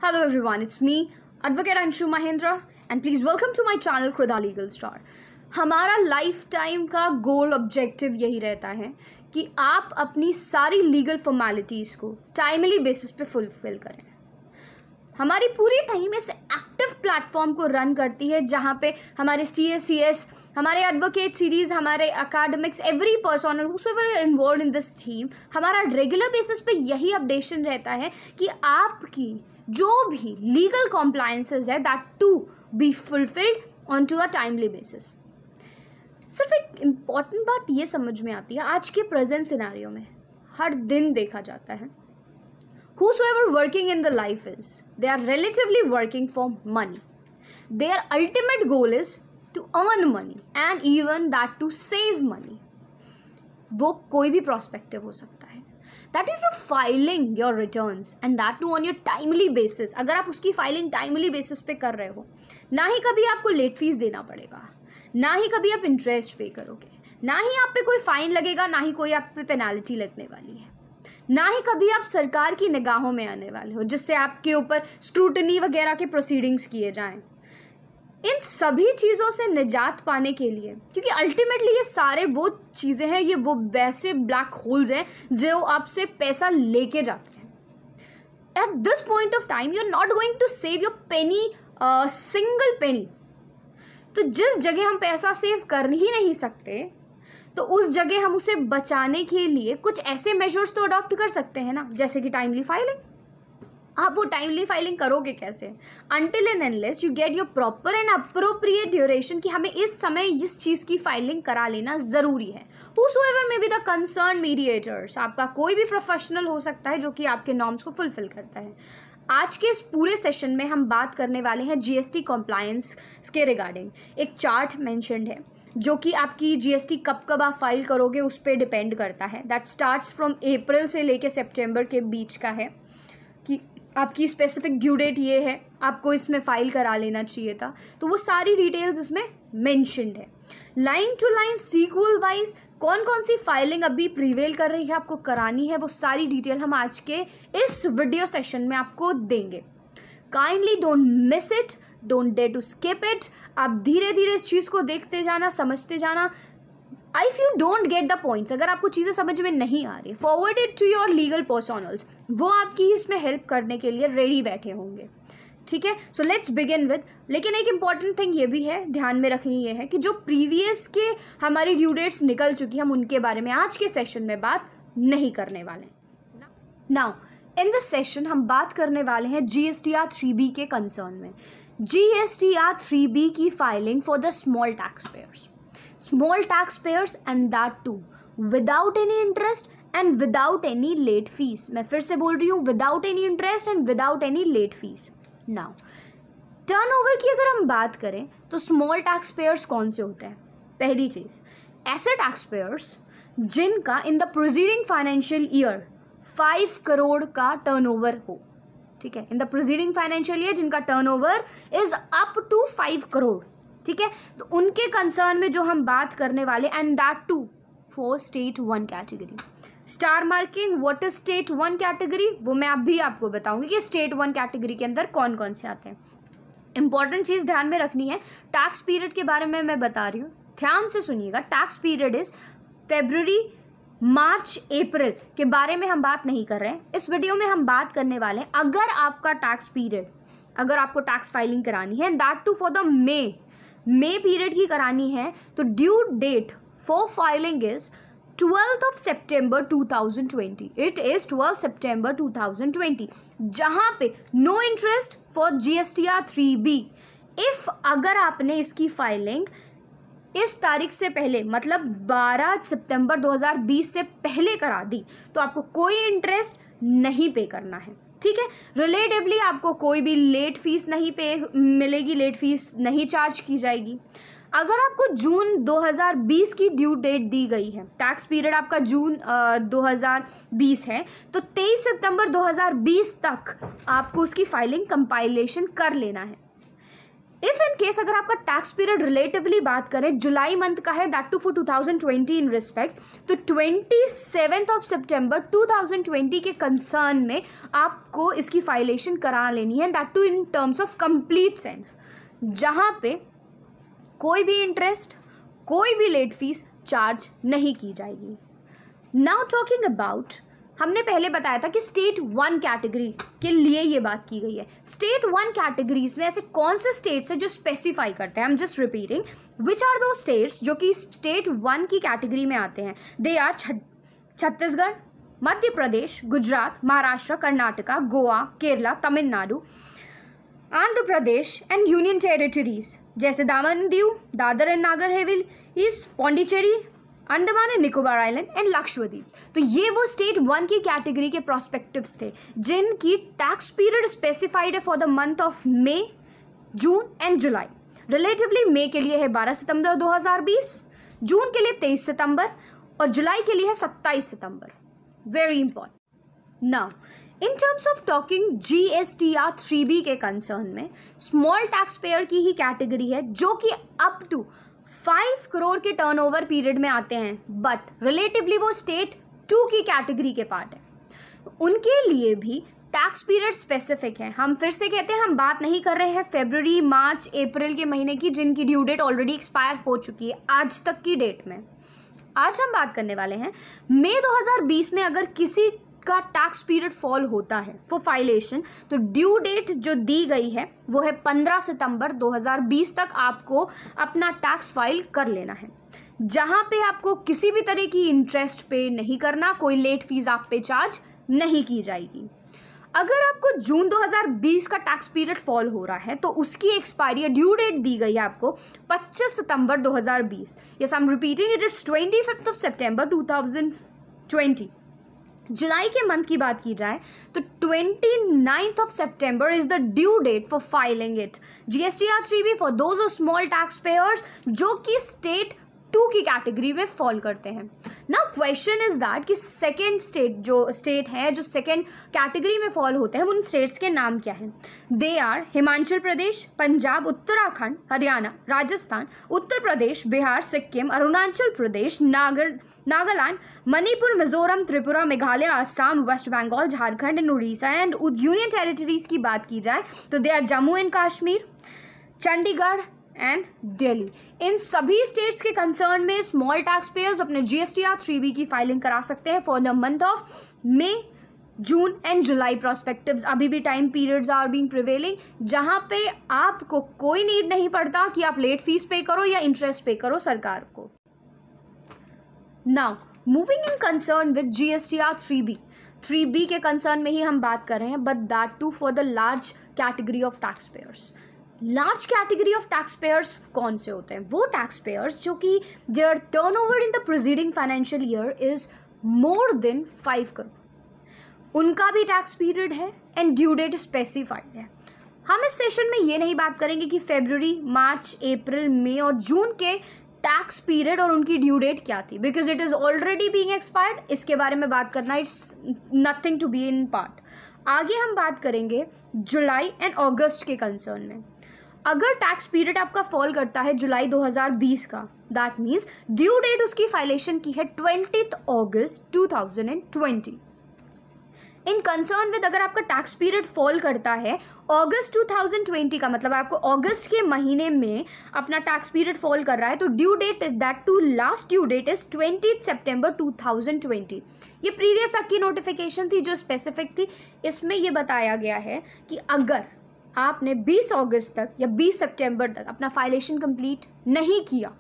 Hello everyone, it's me, Advocate Anshu Mahendra, and please welcome to my channel Krida Legal Star. हमारा life time का goal objective यही रहता है कि आप अपनी सारी लीगल फॉर्मेलिटीज़ को टाइमली बेसिस पे फुलफिल करें। हमारी पूरी टीम इस एक्टिव प्लेटफॉर्म को रन करती है जहाँ पे हमारे CSCS, हमारे एडवोकेट सीरीज़, हमारे academics, every person whoever involve in this team, हमारा रेगुलर बेसिस पे यही अपडेशन रहता है कि आपकी जो भी लीगल कॉम्प्लायंसेस है that to be fulfilled on to a timely basis. सिर्फ एक इम्पॉर्टेंट बात ये समझ में आती है आज के प्रेजेंट सिनेरियो में, हर दिन देखा जाता है whosoever working in the life is, they are relatively working for money. Their ultimate goal is to earn money and even that to save money. वो कोई भी prospective हो सकता है. That if you're filing your returns and that too on your timely basis, अगर आप उसकी filing timely basis पे कर रहे हो, ना ही कभी आपको late fees देना पड़ेगा, ना ही कभी आप interest pay करोगे, ना ही आप पे कोई फाइन लगेगा, ना ही कोई आप पे पेनाल्टी लगने वाली है, ना ही कभी आप सरकार की निगाहों में आने वाले हो जिससे आपके ऊपर स्क्रूटनी वगैरह के प्रोसीडिंग्स किए जाएं। इन सभी चीज़ों से निजात पाने के लिए, क्योंकि अल्टीमेटली ये सारे वो चीज़ें हैं, ये वो वैसे ब्लैक होल्स हैं जो आपसे पैसा लेके जाते हैं। At this point of time you are not going to save your penny, single penny. तो जिस जगह हम पैसा सेव कर ही नहीं सकते तो उस जगह हम उसे बचाने के लिए कुछ ऐसे मेजर्स तो अडॉप्ट कर सकते हैं ना, जैसे कि टाइमली फाइलिंग। आप वो टाइमली फाइलिंग करोगे कैसे? Until and unless you get your proper and appropriate duration कि हमें इस समय इस चीज़ की फाइलिंग करा लेना ज़रूरी है। Whosoever may be the concern mediators, आपका कोई भी प्रोफेशनल हो सकता है जो कि आपके नॉर्म्स को फुलफिल करता है। आज के इस पूरे सेशन में हम बात करने वाले हैं GST कॉम्प्लायंस के रिगार्डिंग। एक चार्ट मेंशन्ड है जो कि आपकी GST कब आप फाइल करोगे उस पर डिपेंड करता है। दैट स्टार्ट्स फ्रॉम अप्रैल से लेके सितंबर के बीच का है कि आपकी स्पेसिफिक ड्यू डेट ये है, आपको इसमें फ़ाइल करा लेना चाहिए था। तो वो सारी डिटेल्स इसमें मेंशन्ड है। Line to line sequel wise कौन कौन सी फाइलिंग अभी प्रीवेल कर रही है, आपको करानी है, वो सारी डिटेल हम आज के इस वीडियो सेशन में आपको देंगे। Kindly don't miss it, don't dare to skip it. आप धीरे धीरे इस चीज़ को देखते जाना, समझते जाना। If you don't get the points, अगर आपको चीज़ें समझ में नहीं आ रही, forward it to your legal personals, वो आपकी इसमें हेल्प करने के लिए रेडी बैठे होंगे। ठीक है, सो लेट्स बिगिन विद। लेकिन एक इंपॉर्टेंट थिंग ये भी है, ध्यान में रखनी ये है कि जो प्रीवियस के हमारी ड्यू डेट्स निकल चुकी, हम उनके बारे में आज के सेशन में बात नहीं करने वाले। नाउ इन दिस सेशन हम बात करने वाले हैं GSTR 3B के कंसर्न में। GSTR 3B की filing for the small tax payers and that too without any interest and without any late fees. मैं फिर से बोल रही हूँ, without any interest and without any late fees. Now turnover की अगर हम बात करें तो स्मॉल टैक्स पेयर्स कौन से होते हैं? पहली चीज़, ऐसे टैक्स पेयर्स जिनका in the proceeding financial year 5 crore का टर्नओवर हो। ठीक है, in the proceeding financial year जिनका turnover is up to 5 crore. ठीक है, तो उनके कंसर्न में जो हम बात करने वाले, and that too for state 1 category. Star marking, what is state 1 category, वो मैं अभी आपको बताऊंगी कि स्टेट 1 कैटेगरी के अंदर कौन कौन से आते हैं। इंपॉर्टेंट चीज़ ध्यान में रखनी है, टैक्स पीरियड के बारे में मैं बता रही हूँ, ध्यान से सुनिएगा। टैक्स पीरियड इज फरवरी, मार्च, अप्रैल के बारे में हम बात नहीं कर रहे हैं। इस वीडियो में हम बात करने वाले हैं अगर आपका टैक्स पीरियड, अगर आपको टैक्स फाइलिंग करानी है, that too for the May period की करानी है, तो due date for filing is 12th of September 2020. It is 12th September 2020, जहाँ पे no interest for GSTR 3B। If अगर आपने इसकी फाइलिंग इस तारीख से पहले, मतलब 12 सितंबर 2020 से पहले करा दी, तो आपको कोई इंटरेस्ट नहीं पे करना है। ठीक है, रिलेटिवली आपको कोई भी लेट फीस नहीं पे मिलेगी, लेट फीस नहीं चार्ज की जाएगी। अगर आपको जून 2020 की ड्यू डेट दी गई है, टैक्स पीरियड आपका जून 2020 है, तो 23 सितंबर 2020 तक आपको उसकी फाइलिंग कंपाइलेशन कर लेना है। इफ इन केस अगर आपका टैक्स पीरियड रिलेटिवली बात करें जुलाई मंथ का है, that too for 2020 in respect, तो 27 ऑफ सितंबर 2020 के कंसर्न में आपको इसकी फाइलेशन करा लेनी है, that too in terms of complete sense, जहां पे कोई भी इंटरेस्ट, कोई भी लेट फीस चार्ज नहीं की जाएगी। नाउ टॉकिंग अबाउट, हमने पहले बताया था कि स्टेट 1 कैटेगरी के लिए ये बात की गई है। स्टेट 1 कैटेगरीज में ऐसे कौन से स्टेट्स हैं जो स्पेसिफाई करते हैं? I am just repeating, which are दो स्टेट्स जो कि स्टेट 1 की कैटेगरी में आते हैं? They are Chhattisgarh, Madhya Pradesh, Gujarat, Maharashtra, Karnataka, Goa, Kerala, Tamil Nadu, Andhra Pradesh and union territories जैसे Daman Diu, Dadra and Nagar Haveli, Pondicherry, Andaman and Nicobar island and Lakshadweep. तो ये वो स्टेट 1 की कैटेगरी के प्रोस्पेक्टिव्स थे जिनकी टैक्स पीरियड स्पेसिफाइड है for the month of May, June and July. Relatively May के लिए है 12 सितंबर 2020, जून के लिए 23 सितंबर और जुलाई के लिए है 27 सितंबर। Very important. Now in terms of talking GSTR 3B के कंसर्न में स्मॉल टैक्स पेयर की ही कैटेगरी है जो कि अप टू 5 करोड़ के टर्नओवर पीरियड में आते हैं, बट रिलेटिवली वो स्टेट 2 की कैटेगरी के पार्ट है। उनके लिए भी टैक्स पीरियड स्पेसिफिक है। हम फिर से कहते हैं, हम बात नहीं कर रहे हैं फरवरी, मार्च, अप्रैल के महीने की जिनकी ड्यू डेट ऑलरेडी एक्सपायर हो चुकी है आज तक की डेट में। आज हम बात करने वाले हैं मई 2020 में अगर किसी का टैक्स पीरियड फॉल होता है फॉर फाइलेशन, तो ड्यू डेट जो दी गई है वो है 15 सितंबर 2020 तक आपको अपना टैक्स फाइल कर लेना है, जहां पे आपको किसी भी तरह की इंटरेस्ट पे नहीं करना, कोई लेट फीस आप पे चार्ज नहीं की जाएगी। अगर आपको जून 2020 का टैक्स पीरियड फॉल हो रहा है तो उसकी एक्सपायरी ड्यू डेट दी गई है आपको 25 सितंबर 2020। Yes, I am repeating it, it's 25 of September 2020। जुलाई के मंथ की बात की जाए तो 29th of September is the due date for filing it GSTR 3B for those small tax payers जो कि स्टेट 2 की कैटेगरी में फॉल करते हैं। नाउ क्वेश्चन इज दैट कि सेकेंड स्टेट है जो सेकेंड कैटेगरी में फॉल होते हैं, उन स्टेट्स के नाम क्या हैं? They are Himachal Pradesh, Punjab, Uttarakhand, Haryana, Rajasthan, Uttar Pradesh, Bihar, Sikkim, Arunachal Pradesh, Nagaland, Manipur, Mizoram, Tripura, Meghalaya, Assam, west Bengal, Jharkhand and Orissa. And union territories की बात की जाए तो they are Jammu and Kashmir, Chandigarh and Delhi. इन सभी स्टेट्स के कंसर्न में स्मॉल टैक्स पेयर्स अपने GSTR 3B की फाइलिंग करा सकते हैं for the month of May, June and July prospectives. अभी भी time periods are being prevailing जहां पे आपको कोई नीड नहीं पड़ता कि आप लेट फीस पे करो या इंटरेस्ट पे करो सरकार को। Now moving in concern with GSTR 3B के कंसर्न में ही हम बात कर रहे हैं, but that too for the large category of tax payers. Large category of tax payers कौन से होते हैं? वो टैक्स पेयर्स जो कि their turnover in the preceding financial year is more than 5 crore. उनका भी टैक्स पीरियड है एंड ड्यू डेट स्पेसिफाइड है। हम इस सेशन में ये नहीं बात करेंगे कि फरवरी, मार्च, अप्रैल, मई और जून के टैक्स पीरियड और उनकी ड्यू डेट क्या थी, because it is already being expired. इसके बारे में बात करना it's nothing to be in part. आगे हम बात करेंगे जुलाई एंड अगस्त के कंसर्न में। अगर टैक्स पीरियड आपका फॉल करता है जुलाई 2020 का, दैट मीन्स ड्यू डेट उसकी फाइलेशन की है 20 अगस्त 2020। इन कंसर्न विद अगर आपका टैक्स पीरियड फॉल करता है अगस्त 2020 का, मतलब आपको अगस्त के महीने में अपना टैक्स पीरियड फॉल कर रहा है, तो due date that too last due date is 20 September 2020। ये प्रीवियस तक की नोटिफिकेशन थी जो स्पेसिफिक थी। इसमें ये बताया गया है कि अगर आपने 20 अगस्त तक या 20 सितंबर तक अपना फाइलेशन कंप्लीट नहीं किया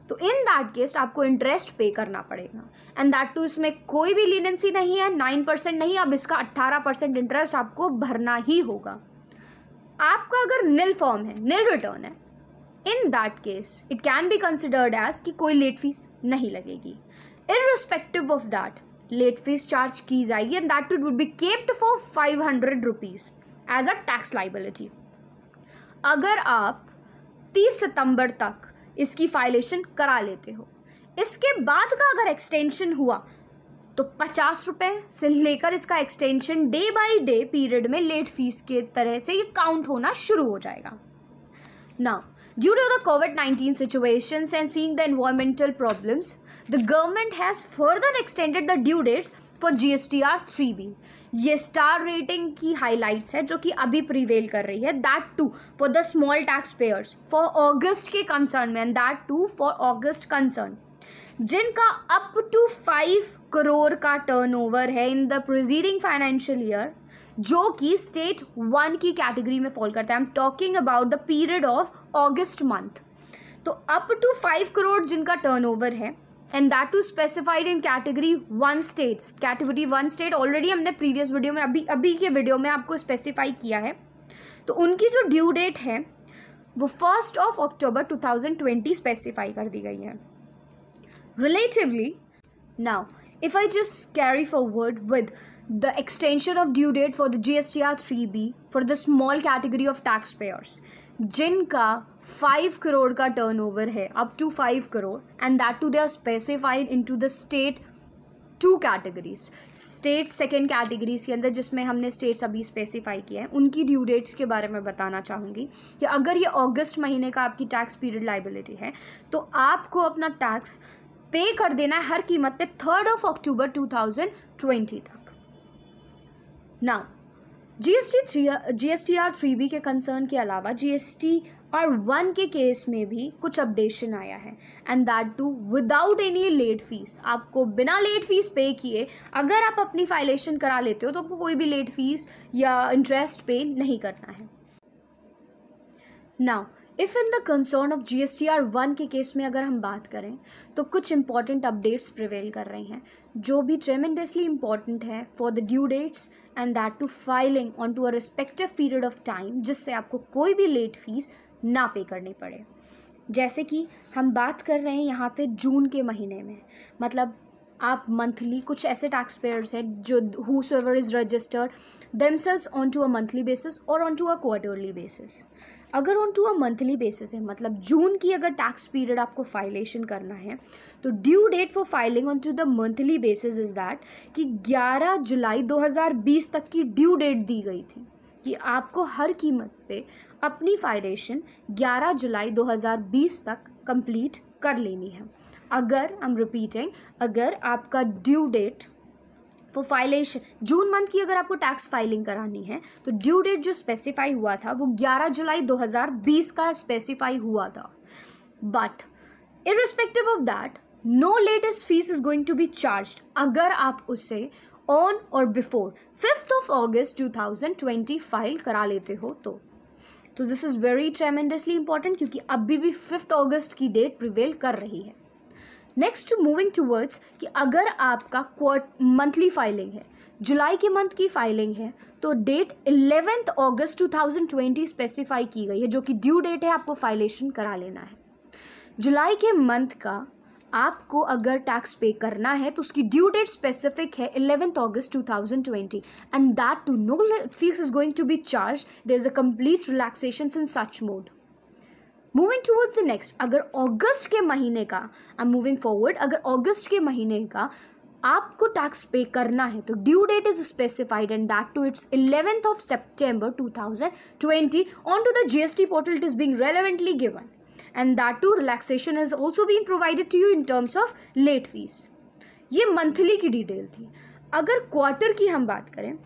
तो इन दैट केस आपको इंटरेस्ट पे करना पड़ेगा, एंड दैट टू इसमें कोई भी लीनेंसी नहीं है, 9% नहीं, अब इसका 18% इंटरेस्ट आपको भरना ही होगा। आपका अगर नील फॉर्म है, नील रिटर्न है, in that case it can be considered as कि कोई लेट फीस नहीं लगेगी। Irrespective of that late fee charge की जाएगी and that would be capped for 500 rupees as a tax liability. अगर आप 30 सितंबर तक इसकी फाइलेशन करा लेते हो, इसके बाद का अगर एक्सटेंशन हुआ तो 50 रुपये से लेकर इसका extension day by day period में लेट फीस के तरह से ये काउंट होना शुरू हो जाएगा। Now, due to the COVID-19 situations and seeing the environmental problems, the government has further extended the due dates for GSTR 3B. ये स्टार रेटिंग की हाईलाइट्स है जो कि अभी प्रिवेल कर रही है, that too for the small tax payers for August के कंसर्न में, and that too for August concern जिनका अप टू 5 करोड़ का टर्नओवर है in the preceding financial year, जो कि स्टेट 1 की कैटेगरी में फॉल करता है. I am talking about the period of August month. तो अप टू 5 करोड़ जिनका टर्नओवर है, and that too specified in category 1 states. Category 1 state already हमने प्रीवियस वीडियो में अभी के वीडियो में आपको स्पेसिफाई किया है. तो उनकी जो ड्यू डेट है वो 1 अक्टूबर 2020 स्पेसिफाई कर दी गई है. Relatively, now if I just carry forward with the extension of due date for the GSTR 3B for the small category of taxpayers जिनका 5 करोड़ का टर्नओवर है, up to 5 crore, and that too they are specified into the state 2 categories. State second categories के अंदर जिसमें हमने states अभी specify किए हैं, उनकी ड्यू डेट्स के बारे में बताना चाहूँगी कि अगर ये अगस्त महीने का आपकी टैक्स पीरियड लाइबिलिटी है तो आपको अपना टैक्स पे कर देना है हर कीमत पे 3 अक्टूबर 2020 तक. नाउ GSTR 3B के कंसर्न के अलावा GSTR 1 के केस में भी कुछ अपडेशन आया है, and that too without any late fee. आपको बिना लेट फीस पे किए अगर आप अपनी फाइलेशन करा लेते हो तो आपको कोई भी लेट फीस या इंटरेस्ट पे नहीं करना है. Now if in the concern of GSTR 1 के केस में अगर हम बात करें तो कुछ इंपॉर्टेंट अपडेट्स प्रिवेल कर रही हैं जो भी ट्रेमेंडसली इंपॉर्टेंट है for the due dates and that too filing on to a respective period of time, जिससे आपको कोई भी लेट फीस ना पे करनी पड़े. जैसे कि हम बात कर रहे हैं यहाँ पे जून के महीने में, मतलब आप मंथली कुछ ऐसे टैक्स पेयर्स हैं जो whosoever is registered themselves onto a monthly basis or onto a quarterly basis. अगर on to a monthly basis है, मतलब जून की अगर टैक्स पीरियड आपको फाइलेशन करना है तो due date for filing on to the monthly basis is that कि 11 जुलाई 2020 तक की ड्यू डेट दी गई थी कि आपको हर कीमत पे अपनी फाइलेशन 11 जुलाई 2020 तक कंप्लीट कर लेनी है. अगर आई एम रिपीटिंग, अगर आपका due date for filation June month की अगर आपको टैक्स फाइलिंग करानी है तो ड्यू डेट जो स्पेसिफाई हुआ था वो 11 जुलाई 2020 का स्पेसिफाई हुआ था. But irrespective of that no latest fee is going to be charged अगर आप उसे ऑन और बिफोर 5 अगस्त 2020 फाइल करा लेते हो तो this is very tremendously important क्योंकि अभी भी 5 अगस्त की डेट प्रिवेल कर रही है. नेक्स्ट मूविंग टूवर्ड्स कि अगर आपका मंथली फाइलिंग है, जुलाई के मंथ की फाइलिंग है, तो डेट 11 अगस्त 2020 स्पेसिफाई की गई है जो कि ड्यू डेट है, आपको फाइलेशन करा लेना है. जुलाई के मंथ का आपको अगर टैक्स पे करना है तो उसकी ड्यू डेट स्पेसिफिक है 11 अगस्त 2020 and that too no fee is going to be charge. There is a complete relaxation in such mode. Moving towards the next, अगर अगस्त के महीने का आई एम मूविंग फॉरवर्ड, अगर अगस्त के महीने का आपको टैक्स पे करना है तो due date is specified and that too it's 11th of September 2020 on to the GST portal. It is being relevantly given and that too relaxation is also being provided to you in terms of late fees. ये monthly की detail थी. अगर quarter की हम बात करें,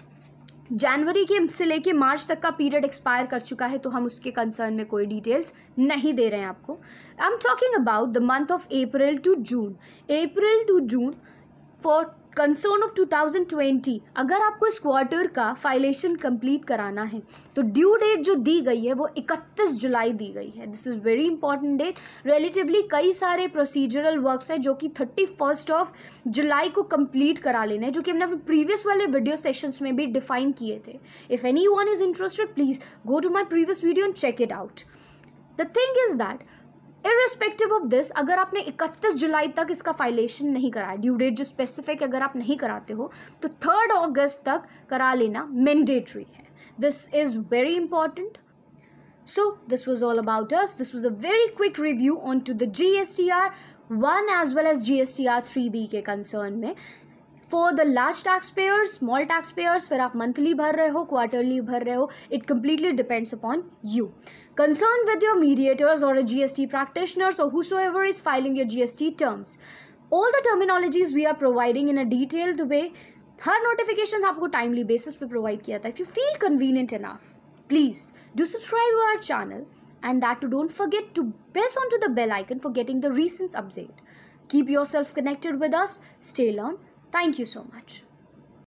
जनवरी के से लेके मार्च तक का पीरियड एक्सपायर कर चुका है तो हम उसके कंसर्न में कोई डिटेल्स नहीं दे रहे हैं आपको. I am talking about the month of April to June for concern of 2020. अगर आपको इस क्वार्टर का फाइलेशन कंप्लीट कराना है तो ड्यू डेट जो दी गई है वो 31 जुलाई दी गई है. This is very important date. Relatively कई सारे प्रोसीजरल वर्क्स हैं जो कि 31 जुलाई को कंप्लीट करा लेना है, जो कि हमने अपने प्रीवियस वाले वीडियो सेशंस में भी डिफाइन किए थे. If any one is interested please go to my previous video and check it out. The thing is that irrespective of this, अगर आपने 31 जुलाई तक इसका फाइलेशन नहीं कराया, ड्यू डेट जो स्पेसिफिक अगर आप नहीं कराते हो तो 3 अगस्त तक करा लेना मैंडेटरी है. This is very important. So this was all about us. This was a very quick review on to the GSTR 1 as well as GSTR 3B के concern में. For the large tax payers, small tax pairs, फिर आप monthly भर रहे हो, quarterly भर रहे हो, it completely depends upon you. Concern with your mediators or a GST practitioners or whosoever is filing your GST terms. All the terminologies we are providing in a detailed way. हर notification आपको timely basis पे provide किया था. If you feel convenient enough, please do subscribe our channel and that too don't forget to press onto the bell icon for getting the recent update. Keep yourself connected with us. Stay learn. Thank you so much.